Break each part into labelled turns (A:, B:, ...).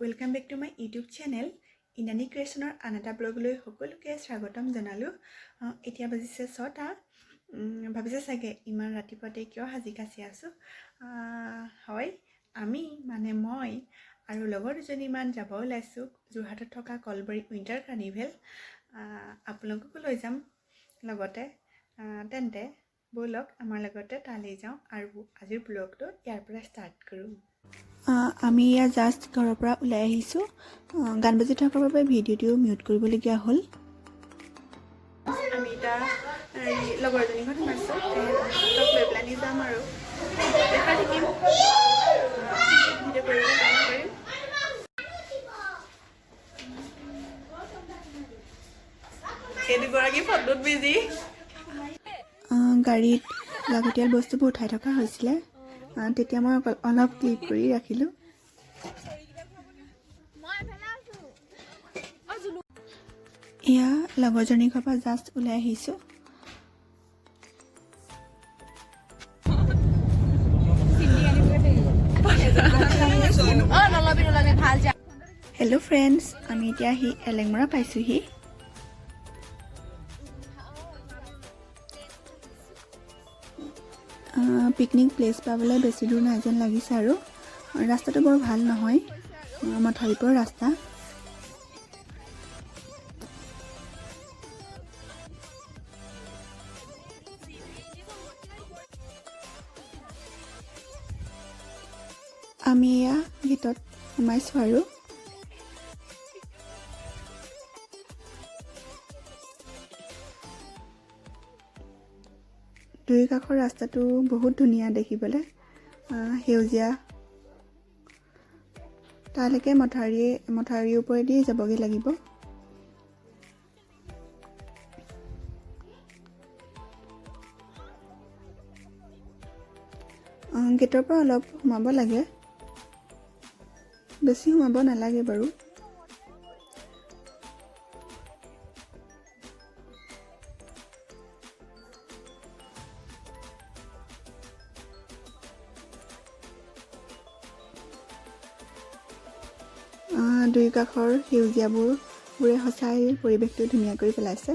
A: Welcome back to my YouTube channel. Inani ক্ৰিয়েশ্যনৰ আন এটা ব্লগলৈ সকলোকে স্বাগতম জনালোঁ। এতিয়া বাজিছে 6টা। ভাবিছে চাগে ইমান ৰাতিপুৱাতে কিয় সাজি কাচি আছোঁ। হয়, আমি মানে মই আৰু লগৰ দুজনীমান যাব ওলাইছোঁ যোৰহাটত থকা কলবাৰী উইণ্টাৰ কাৰ্নিভেল। আপোনালোককো লৈ যাম লগতে। তেন্তে ব'লক আমাৰ লগতে তালৈ যাওঁ আৰু আজিৰ ব্লগটো ইয়াৰ পৰা ষ্টাৰ্ট কৰোঁ। আমি ইয়াত জাষ্ট ঘৰৰ পৰা ওলাই আহিছোঁ। গান বাজি থকাৰ বাবে ভিডিঅ'টো মিউট কৰিবলগীয়া হ'ল। আমি এতিয়া লগৰ এজনী ঘৰত সোমাইছোঁ। তক লৈ পেলাই যাম আৰু দেখা থাকিম ভিডিঅ' কৰিবলৈ কাম কৰিম। এই দুগৰাকী ফটোত বিজি। গাড়ীত লাগতিয়াল বস্তুবোৰ উঠাই থকা হৈছিলে, তেতিয়া মই অলপ ক্লিপ কৰি ৰাখিলোঁ। এয়া লগৰজনীৰ ঘৰৰ পৰা জাষ্ট ওলাই আহিছোঁ। হেল্ল' ফ্ৰেণ্ডছ, আমি এতিয়া এলেংমৰা পাইছোঁহি। পিকনিক প্লেচ পাবলৈ বেছি দূৰ নাই যেন লাগিছে আৰু ৰাস্তাটো বৰ ভাল নহয়, মথাউৰিৰ ৰাস্তা। আমি এয়া গেটত সোমাইছোঁ আৰু দুই কাষৰ ৰাস্তাটো বহুত ধুনীয়া দেখিবলৈ, সেউজীয়া। তালৈকে মথাউৰিৰ ওপৰেদি যাবগৈ লাগিব। গেটৰ পৰা অলপ সোমাব লাগে, বেছি সোমাব নালাগে বাৰু। দুই কাষৰ সেউজীয়াবোৰে সঁচাই পৰিৱেশটো ধুনীয়া কৰি পেলাইছে।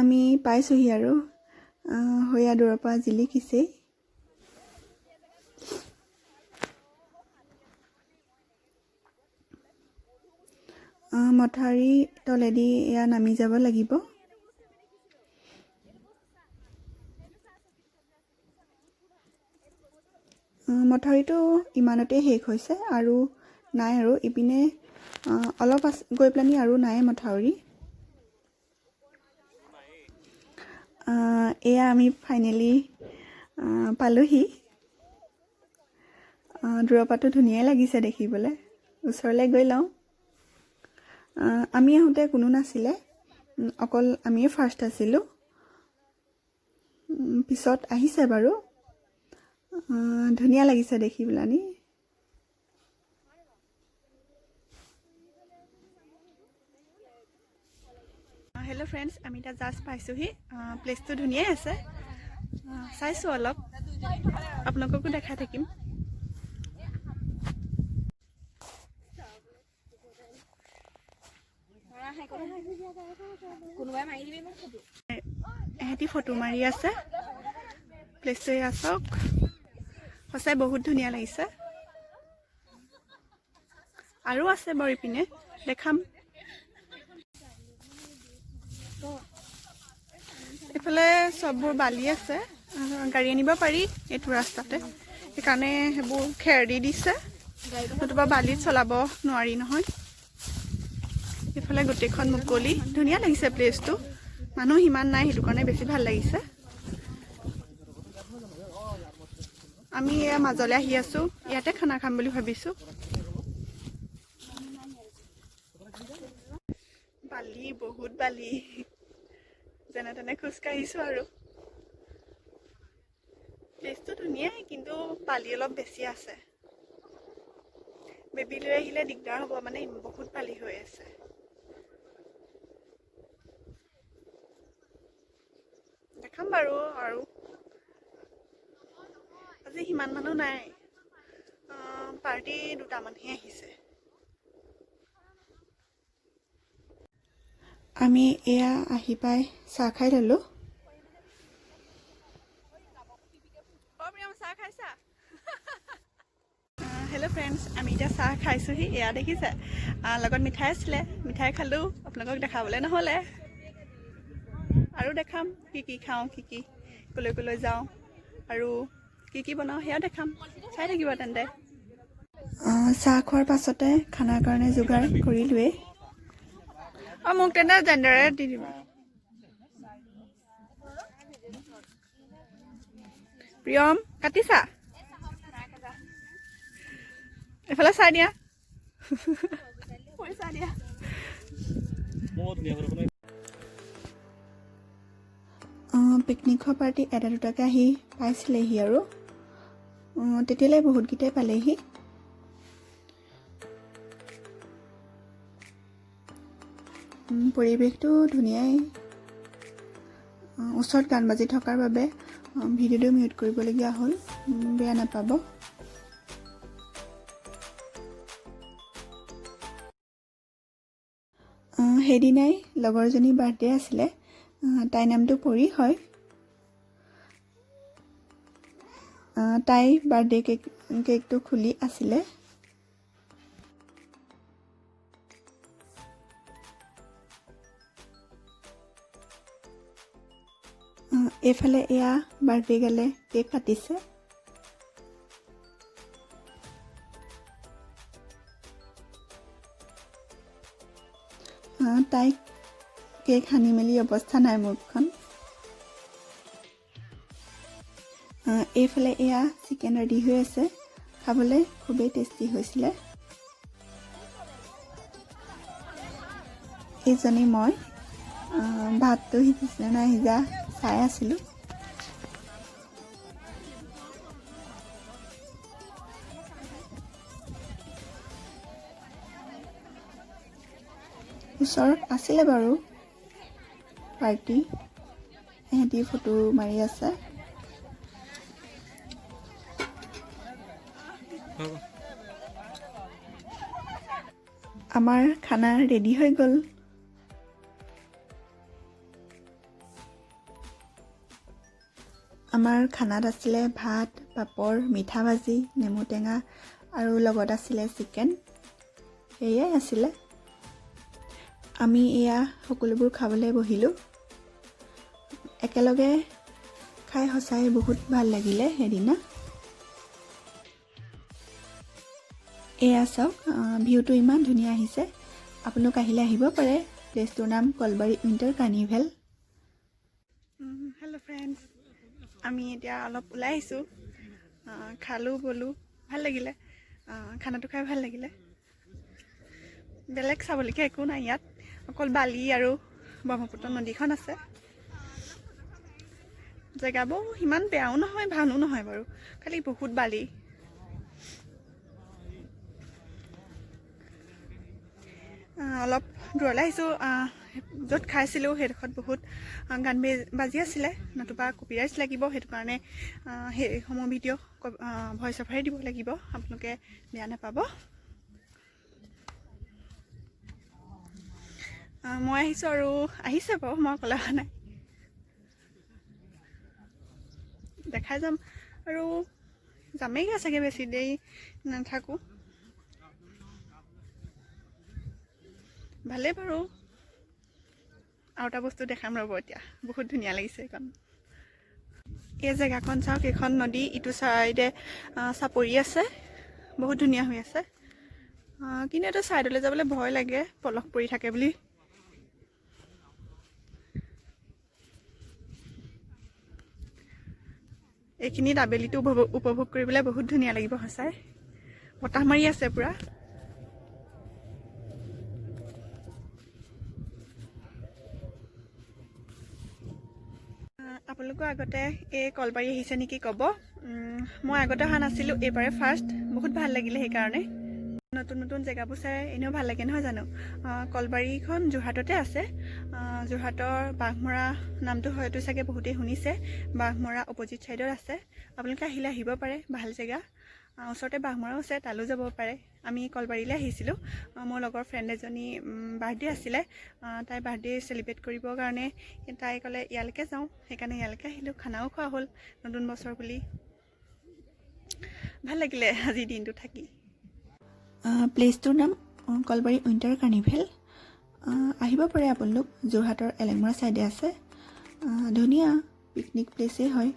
A: আমি পাইছোঁহি আৰু হৈয়া দূৰৰ পৰা জিলিকিছেই। মথাউৰি তলেদি এয়া নামি যাব লাগিব। মথাউৰিটো ইমানতে শেষ হৈছে আৰু নাই, আৰু ইপিনে অলপ গৈ পেলানি আৰু নাই মথাউৰি। এয়া আমি ফাইনেলি পালোহি। দূৰৰ পৰাটো ধুনীয়াই লাগিছে দেখিবলৈ। ওচৰলৈ গৈ লওঁ। আমি আহোঁতে কোনো নাছিলে, অকল আমিয়ে ফাৰ্ষ্ট আছিলোঁ। পিছত আহিছে বাৰু। ধুনীয়া লাগিছে দেখি পেলানি। হেল্ল' ফ্ৰেণ্ডছ, আমি এতিয়া জাষ্ট পাইছোঁহি। প্লেচটো ধুনীয়াই আছে, চাইছোঁ অলপ, আপোনালোককো দেখাই থাকিম। এহেঁতি ফটো মাৰি আছে। প্লেচটো এয়া চাওক, সঁচাই বহুত ধুনীয়া লাগিছে। আৰু আছে বাৰু ইপিনে, দেখাম। এইফালে চববোৰ বালি আছে, গাড়ী আনিব পাৰি এইটো ৰাস্তাতে, সেইকাৰণে সেইবোৰ খেৰ দি দিছে, নতুবা বালিত চলাব নোৱাৰি নহয়। এইফালে গোটেইখন মুকলি, ধুনীয়া লাগিছে প্লেচটো। মানুহ সিমান নাই, সেইটো কাৰণে বেছি ভাল লাগিছে। আমি এয়া মাজলৈ আহি আছোঁ, ইয়াতে খানা খাম বুলি ভাবিছোঁ। বালি, বহুত বালি, যেনে তেনে খোজকাঢ়িছোঁ আৰু। প্লেচটো ধুনীয়াই, কিন্তু পালি অলপ বেছি আছে। বেবী লৈ আহিলে দিগদাৰ হ'ব, মানে বহুত পালি হৈ আছে। দেখাম বাৰু। আৰু আজি সিমান মানুহ নাই, পাৰ্টি দুটামানহে আহিছে। আমি এয়া আহি পাই চাহ খাই ল'লোঁ। চাহ খাইছা? হেল্ল' ফ্ৰেণ্ডছ, আমি এতিয়া চাহ খাইছোঁহি। এয়া দেখিছে, লগত মিঠাই আছিলে, মিঠাই খালোঁ। আপোনালোকক দেখাবলৈ নহ'লে, আৰু দেখাম কি কি খাওঁ, কি কি কলৈ যাওঁ, আৰু কি কি বনাওঁ সেয়া দেখাম। চাই থাকিব তেন্তে। চাহ খোৱাৰ পাছতে খানাৰ কাৰণে যোগাৰ কৰিলোৱেই। মোক তেন্তে জেণ্ডাৰে দি দিবা। প্ৰিয়ম, কাটিছা? এফালে চাই দিয়া। চাই দিয়া। পিকনিকৰ পাৰ্টি এটা দুটাকৈ আহি পাইছিলেহি, আৰু তেতিয়ালৈ বহুতকেইটাই পালেহি। পৰিৱেশটো ধুনীয়াই। ওচৰত গান বাজি থকাৰ বাবে ভিডিঅ'টো মিউট কৰিবলগীয়া হ'ল, বেয়া নাপাব। সেইদিনাই লগৰজনীৰ বাৰ্থডে আছিলে। তাইৰ নামটো পৰি হয়। তাই বাৰ্থডে কেকটো খুলি আছিলে। এইফালে এয়া বাৰ্থডে গালে কেক কাটিছে। তাইক কেক সানি মেলি অৱস্থা নাই মুখখন। এইফালে এয়া চিকেন ৰেডি হৈ আছে, খাবলৈ খুবেই টেষ্টি হৈছিলে। এইজনী মই ভাতটো সিজিছে নাই সিজা চাই আছিলোঁ। ওচৰত আছিলে বাৰু পাৰ্টি, সিহঁতি ফটো মাৰি আছে। আমাৰ খানা ৰেডি হৈ গ'ল। আমাৰ খানাত আছিলে ভাত, পাপৰ, মিঠা ভাজি, নেমু টেঙা, আৰু লগত আছিলে চিকেন। সেয়াই আছিলে। আমি এয়া সকলোবোৰ খাবলৈ বহিলোঁ। একেলগে খাই সঁচাই বহুত ভাল লাগিলে সেইদিনা। এয়া চাওক, ভিউটো ইমান ধুনীয়া আহিছে। আপোনালোক আহিলে আহিব পাৰে। প্লেচটোৰ নাম Kalbari winter carnival. Hello' friends, আমি এতিয়া অলপ ওলাই আহিছোঁ। খালোঁ বলোঁ, ভাল লাগিলে। খানাটো খাই ভাল লাগিলে। বেলেগ চাবলগীয়া একো নাই ইয়াত, অকল বালি আৰু ব্ৰহ্মপুত্ৰ নদীখন আছে। জেগাবোৰ সিমান বেয়াও নহয় ভালো নহয় বাৰু, খালি বহুত বালি। অলপ দূৰলৈ আহিছোঁ। য'ত খাইছিলোঁ সেইডোখৰত বহুত গান বাজি আছিলে, নতুবা কপিৰাইট লাগিব। সেইটো কাৰণে সেইসমূহ ভিডিঅ' ভইচ অভাৰে দিব লাগিব, আপোনালোকে বেয়া নাপাব। মই আহিছোঁ, আৰু আহিছে বাৰু, মই অকলে অহা নাই। দেখাই যাম, আৰু যামেইগৈ চাগে, বেছি দেৰি নাথাকোঁ। ভালেই বাৰু। আৰু এটা বস্তু দেখাম ৰ'ব, এতিয়া বহুত ধুনীয়া লাগিছে এইখন। এই জেগাখন চাওক, এইখন নদী, ইটো চাইডে চাপৰি আছে, বহুত ধুনীয়া হৈ আছে। কিন্তু এইটো ছাইডলৈ যাবলৈ ভয় লাগে, পলস পৰি থাকে বুলি। এইখিনিত আবেলিটো উপভোগ কৰিবলৈ বহুত ধুনীয়া লাগিব সঁচাই। বতাহ মাৰি আছে পূৰা। আপোনালোকৰ আগতে এই কলবাৰী আহিছে নেকি ক'ব। মই আগতে অহা নাছিলোঁ, এইবাৰে ফাৰ্ষ্ট। বহুত ভাল লাগিলে সেইকাৰণে। নতুন নতুন জেগাবোৰ চাই এনেও ভাল লাগে নহয় জানো। কলবাৰীখন যোৰহাটতে আছে। যোৰহাটৰ বাঘমৰা নামটো হয়তো চাগে বহুতেই শুনিছে। বাঘমৰা অপজিট ছাইডত আছে। আপোনালোকে আহিলে আহিব পাৰে, ভাল জেগা। ওচৰতে বাঘমৰাও আছে, তালৈও যাব পাৰে। আমি কলবাৰীলৈ আহিছিলোঁ। মোৰ লগৰ ফ্ৰেণ্ড এজনী বাৰ্থডে আছিলে। তাই বাৰ্থডে চেলিব্ৰেট কৰিবৰ কাৰণে তাই ক'লে ইয়ালৈকে যাওঁ, সেইকাৰণে ইয়ালৈকে আহিলোঁ। খানাও খোৱা হ'ল নতুন বছৰ বুলি। ভাল লাগিলে আজিৰ দিনটো থাকি। প্লেচটোৰ নাম কলবাৰী উইণ্টাৰ কাৰ্নিভেল। আহিব পাৰে আপোনালোক। যোৰহাটৰ এলেংমৰা ছাইডে আছে। ধুনীয়া পিকনিক প্লেচেই হয়।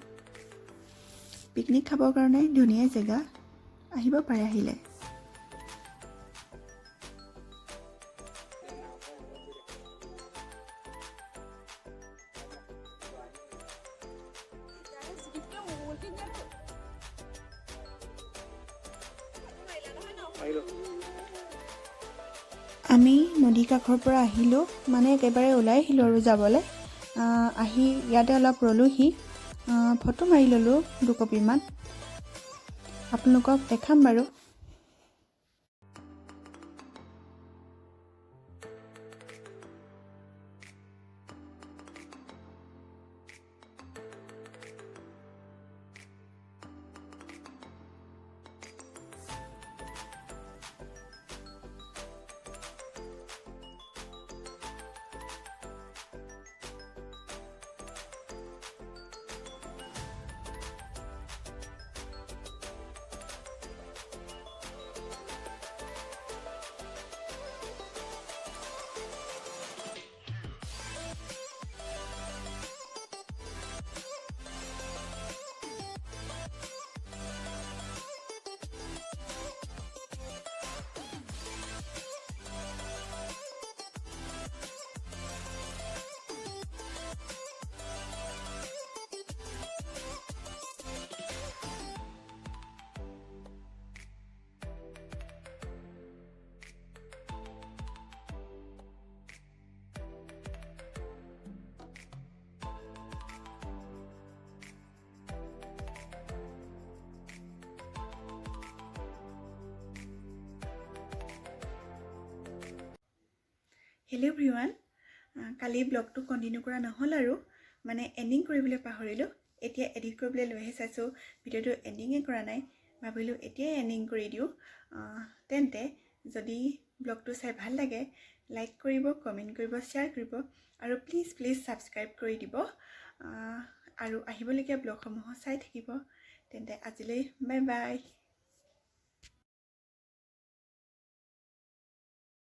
A: পিকনিক খাবৰ কাৰণে ধুনীয়া জেগা, আহিব পাৰে আহিলে। আমি নদী কাষৰ পৰা আহিলোঁ, মানে একেবাৰে ওলাই আহিলোঁ আৰু যাবলৈ। আহি ইয়াতে অলপ ৰ'লোহি, ফটো মাৰি ল'লোঁ দুকপিমান। আপোনালোকক দেখাম বাৰু। হেল্ল' এভৰিৱান, কালি ব্লগটো কণ্টিনিউ কৰা নহ'ল আৰু মানে এণ্ডিং কৰিবলৈ পাহৰিলোঁ। এতিয়া এডিট কৰিবলৈ লৈহে চাইছোঁ, ভিডিঅ'টো এণ্ডিঙে কৰা নাই। ভাবিলোঁ এতিয়াই এণ্ডিং কৰি দিওঁ। তেন্তে যদি ব্লগটো চাই ভাল লাগে, লাইক কৰিব, কমেণ্ট কৰিব, শ্বেয়াৰ কৰিব আৰু প্লিজ ছাবস্ক্ৰাইব কৰি দিব। আৰু আহিবলগীয়া ব্লগসমূহ চাই থাকিব। তেন্তে আজিলৈ বাই বাই।